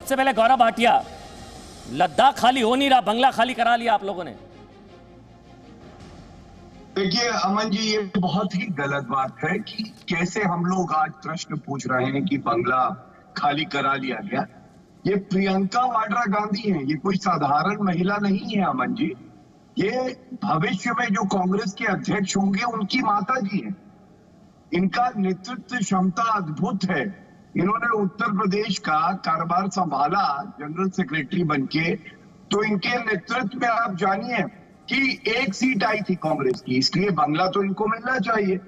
सबसे पहले गौरव भाटिया, लद्दाख खाली हो नहीं रहा, बंगला खाली करा लिया आप लोगों ने। देखिए अमन जी, ये बहुत ही गलत बात है कि कैसे हम लोग आज प्रश्न पूछ रहे हैं कि बंगला खाली करा लिया गया। ये प्रियंका वाड्रा गांधी हैं, ये कोई साधारण महिला नहीं है अमन जी। ये भविष्य में जो कांग्रेस के अध्यक्ष होंगे उनकी माता जी हैं। इनका नेतृत्व क्षमता अद्भुत है। इन्होंने उत्तर प्रदेश का कारोबार संभाला जनरल सेक्रेटरी बनके, तो इनके नेतृत्व में आप जानिए कि एक सीट आई थी कांग्रेस की, इसलिए बंगला तो इनको मिलना चाहिए।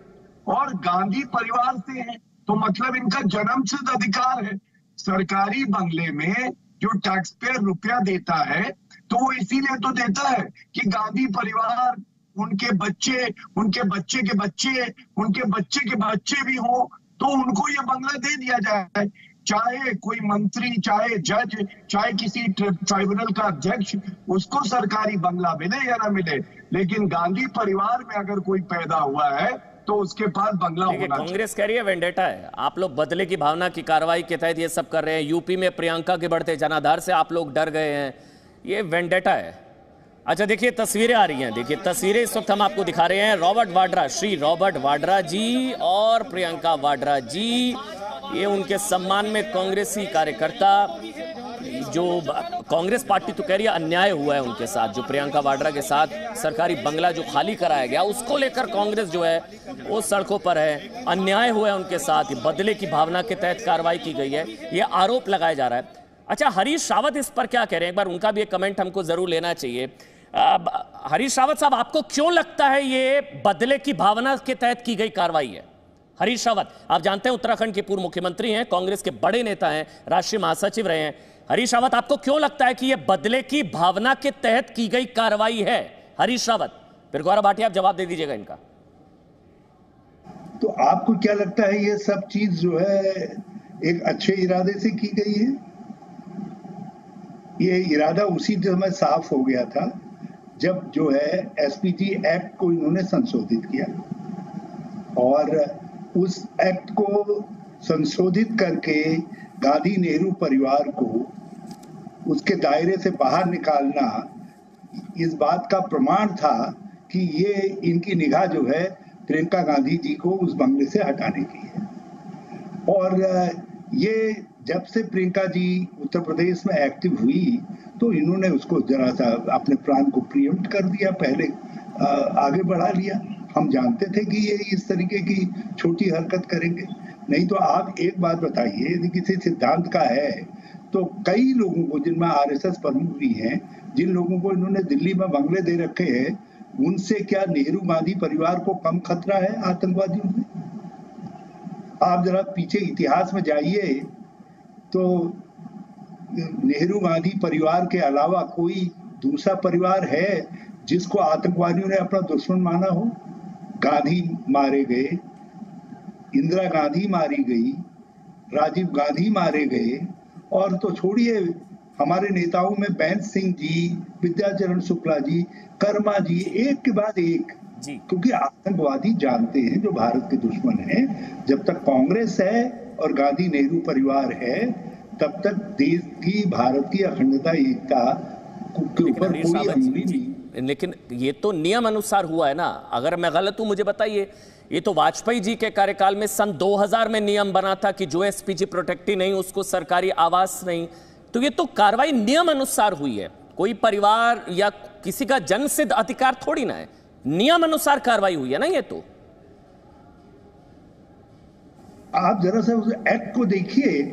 और गांधी परिवार से है तो मतलब इनका जन्मसिद्ध अधिकार है। सरकारी बंगले में जो टैक्स पेयर रुपया देता है तो वो इसीलिए तो देता है कि गांधी परिवार, उनके बच्चे, उनके बच्चे के बच्चे, उनके बच्चे के बच्चे भी हो तो उनको ये बंगला दे दिया जाए। चाहे कोई मंत्री, चाहे जज, चाहे किसी ट्राइब्यूनल का अध्यक्ष, उसको सरकारी बंगला मिले या ना मिले, लेकिन गांधी परिवार में अगर कोई पैदा हुआ है तो उसके पास बंगला होना चाहिए। कांग्रेस कह रही है वेंडेटा है, आप लोग बदले की भावना की कार्रवाई के तहत ये सब कर रहे हैं। यूपी में प्रियंका के बढ़ते जनाधार से आप लोग डर गए हैं, ये वेंडेटा है। अच्छा देखिए तस्वीरें आ रही हैं, देखिए तस्वीरें इस वक्त हम आपको दिखा रहे हैं। रॉबर्ट वाड्रा, श्री रॉबर्ट वाड्रा जी और प्रियंका वाड्रा जी, ये उनके सम्मान में कांग्रेसी कार्यकर्ता, जो कांग्रेस पार्टी तो कह रही है अन्याय हुआ है उनके साथ, जो प्रियंका वाड्रा के साथ सरकारी बंगला जो खाली कराया गया उसको लेकर कांग्रेस जो है वो सड़कों पर है, अन्याय हुआ है उनके साथ, बदले की भावना के तहत कार्रवाई की गई है, ये आरोप लगाया जा रहा है। अच्छा हरीश रावत इस पर क्या कह रहे हैं, एक बार उनका भी एक कमेंट हमको जरूर लेना चाहिए। हरीश रावत साहब, आपको क्यों लगता है ये बदले की भावना के तहत की गई कार्रवाई है? हरीश रावत, आप जानते हैं उत्तराखंड के पूर्व मुख्यमंत्री हैं, कांग्रेस के बड़े नेता हैं, राष्ट्रीय महासचिव रहे हैं। हरीश रावत, आपको क्यों लगता है कि यह बदले की भावना के तहत की गई कार्रवाई है? हरीश रावत, फिर गौरव भाटिया आप जवाब दे दीजिएगा इनका। तो आपको क्या लगता है ये सब चीज जो है एक अच्छे इरादे से की गई है? ये इरादा उसी समय साफ हो गया था जब जो है एसपीजी एक्ट को इन्होंने संशोधित किया, और उस एक्ट को संशोधित करके गांधी नेहरू परिवार को उसके दायरे से बाहर निकालना इस बात का प्रमाण था कि ये इनकी निगाह जो है प्रियंका गांधी जी को उस बंगले से हटाने की है। और ये जब से प्रियंका जी उत्तर प्रदेश में एक्टिव हुई तो इन्होंने उसको जरा सा अपने प्लान को प्रीएम्प्ट कर दिया, पहले आगे बढ़ा लिया। हम जानते थे कि ये इस तरीके की छोटी हरकत करेंगे। नहीं तो आप एक बात बताइए, यदि किसी सिद्धांत का है तो कई लोगों को, जिनमें आरएसएस प्रमुख भी हैं, जिन लोगों को इन्होंने दिल्ली में बंगले दे रखे हैं, उनसे क्या नेहरू गांधी परिवार को कम खतरा है आतंकवादियों से? आप जरा पीछे इतिहास में जाइए तो नेहरू गांधी परिवार के अलावा कोई दूसरा परिवार है जिसको आतंकवादियों ने अपना दुश्मन माना हो? गांधी मारे गए, इंदिरा गांधी मारी गई, राजीव गांधी मारे गए, और तो छोड़िए हमारे नेताओं में बैंस सिंह जी, विद्याचरण शुक्ला जी, कर्मा जी, एक के बाद एक। क्योंकि आतंकवादी जानते हैं जो भारत के दुश्मन हैं, जब तक कांग्रेस है और गांधी नेहरू परिवार है तब तक देश की, भारत की अखंडता, एकता के ऊपर कोई अंगुली नहीं। लेकिन ये तो नियम अनुसार हुआ है ना, अगर मैं गलत हूं मुझे बताइए। ये तो वाजपेयी जी के कार्यकाल में सन 2000 में नियम बना था कि जो एसपीजी प्रोटेक्टी नहीं उसको सरकारी आवास नहीं, तो ये तो कार्रवाई नियम अनुसार हुई है, कोई परिवार या किसी का जन्मसिद्ध अधिकार थोड़ी ना है, नियम अनुसार कार्रवाई हुई है ना। ये तो आप जरा सा उस एक्ट को देखिए,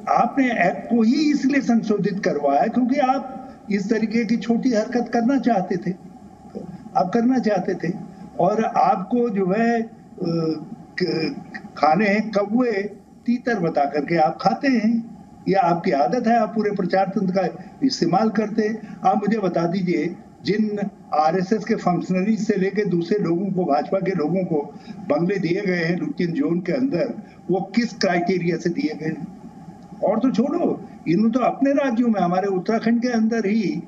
आपने एक्ट को ही इसलिए संशोधित करवाया क्योंकि आप इस तरीके की छोटी हरकत करना चाहते थे, आप करना चाहते थे, और आपको जो है खाने कौवे तीतर बता करके आप खाते हैं, यह आपकी आदत है, आप पूरे प्रचार तंत्र का इस्तेमाल करते हैं। आप मुझे बता दीजिए, जिन आरएसएस के फंक्शनरीज से लेकर दूसरे लोगों को, भाजपा के लोगों को बंगले दिए गए हैं लुटियन जोन के अंदर, वो किस क्राइटेरिया से दिए गए हैं? और तो छोड़ो, इन्होंने तो अपने राज्यों में, हमारे उत्तराखंड के अंदर ही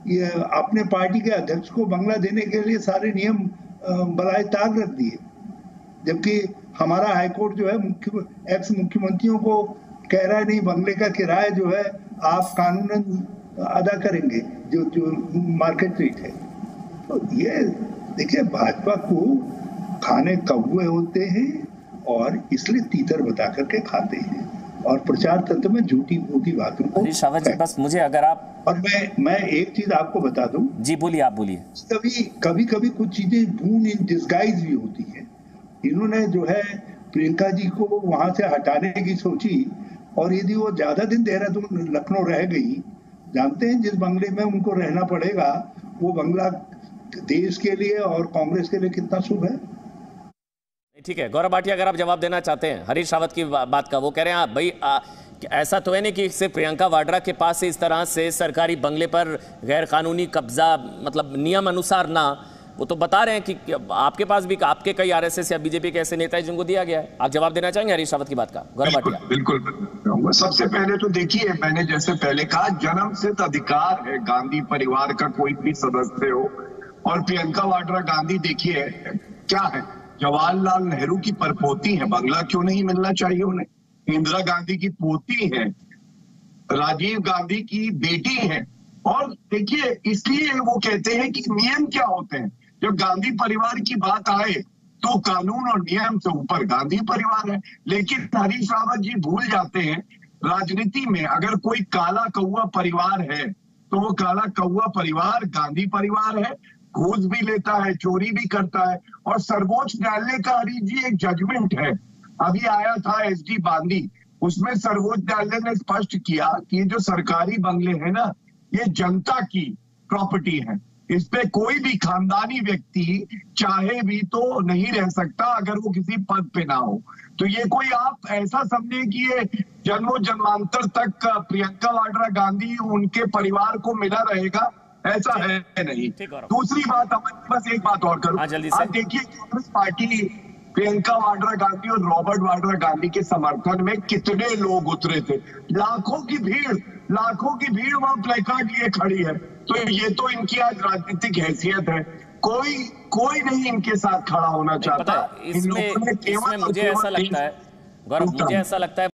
ये अपने पार्टी के अध्यक्ष को बंगला देने के लिए सारे नियम बनाए ताक रख दिए, जबकि हमारा हाईकोर्ट जो है एक्स मुख्यमंत्रियों को कह रहा है नहीं, बंगले का किराया जो है आप कानूनन अदा करेंगे, जो मार्केट रेट है। तो ये देखिए, भाजपा को खाने कौवे होते हैं और इसलिए तीतर बता करके खाते हैं और प्रचार तंत्र में झूठी मूठी बातों को। हरीश रावत जी, बस मुझे अगर आप, और मैं एक चीज आपको बता दूं। जी बोलिए, आप बोलिए। कभी कुछ चीजें बून इन डिस्गाइज भी होती है। इन्होंने जो है प्रियंका जी को वहां से हटाने की सोची, और यदि वो ज्यादा दिन देहरादून लखनऊ रह गई, जानते हैं जिस बंगले में उनको रहना पड़ेगा वो बंगला देश के लिए और कांग्रेस के लिए कितना शुभ है। ठीक है गौरव भाटिया, अगर आप जवाब देना चाहते हैं हरीश रावत की बात का। वो कह रहे हैं भाई ऐसा तो है नहीं कि सिर्फ प्रियंका वाड्रा के पास से इस तरह से सरकारी बंगले पर गैर कानूनी कब्जा, मतलब नियम अनुसार ना, वो तो बता रहे हैं कि आपके पास भी आपके कई आरएसएस या बीजेपी के ऐसे नेता हैं जिनको दिया गया है। आप जवाब देना चाहेंगे हरीश रावत की बात का, गौरव भाटिया? बिल्कुल। सबसे पहले तो देखिए, मैंने जैसे पहले कहा, जन्मसिद्ध अधिकार है गांधी परिवार का कोई भी सदस्य हो। और प्रियंका वाड्रा गांधी देखिए क्या है, जवाहरलाल नेहरू की परपोती है, बंगला क्यों नहीं मिलना चाहिए उन्हें? इंदिरा गांधी की पोती है, राजीव गांधी की बेटी है। और देखिए, इसलिए वो कहते हैं कि नियम क्या होते हैं। जब गांधी परिवार की बात आए तो कानून और नियम से ऊपर गांधी परिवार है। लेकिन हरीश रावत जी भूल जाते हैं, राजनीति में अगर कोई काला कौवा परिवार है तो वो काला कौवा परिवार गांधी परिवार है। घूस भी लेता है, चोरी भी करता है। और सर्वोच्च न्यायालय का हरीश जी एक जजमेंट है, अभी आया था एसडी बांदी, उसमें सर्वोच्च न्यायालय ने स्पष्ट किया कि जो सरकारी बंगले हैं ना, ये जनता की प्रॉपर्टी है। इस पे कोई भी खानदानी व्यक्ति चाहे भी तो नहीं रह सकता अगर वो किसी पद पे ना हो। तो ये कोई आप ऐसा समझे कि ये जन्मों जन्मांतर तक प्रियंका वाड्रा गांधी उनके परिवार को मिला रहेगा, ऐसा है नहीं। दूसरी बात, बस एक बात और करूं, आप देखिए कांग्रेस पार्टी प्रियंका वाड्रा गांधी और रॉबर्ट वाड्रा गांधी के समर्थन में कितने लोग उतरे थे। लाखों की भीड़ वहां प्लेकार्ड लिए खड़ी है। तो ये तो इनकी आज राजनीतिक हैसियत है, कोई नहीं इनके साथ खड़ा होना चाहता। इसमें मुझे ऐसा लगता है गौरव, मुझे ऐसा लगता है